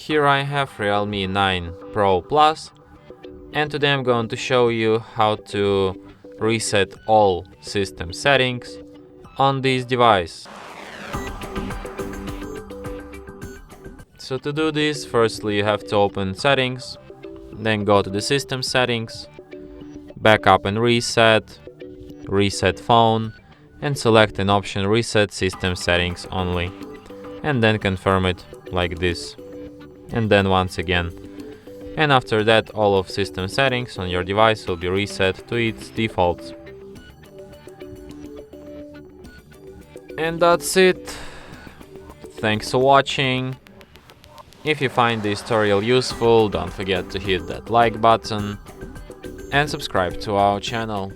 Here I have Realme 9 Pro Plus, and today I'm going to show you how to reset all system settings on this device. So to do this, firstly you have to open Settings, then go to the System Settings, Backup and Reset, Reset Phone, and select an option Reset System Settings Only, and then confirm it like this, and then once again. And after that, all of system settings on your device will be reset to its defaults. And that's it. Thanks for watching. If you find this tutorial useful, don't forget to hit that like button and subscribe to our channel.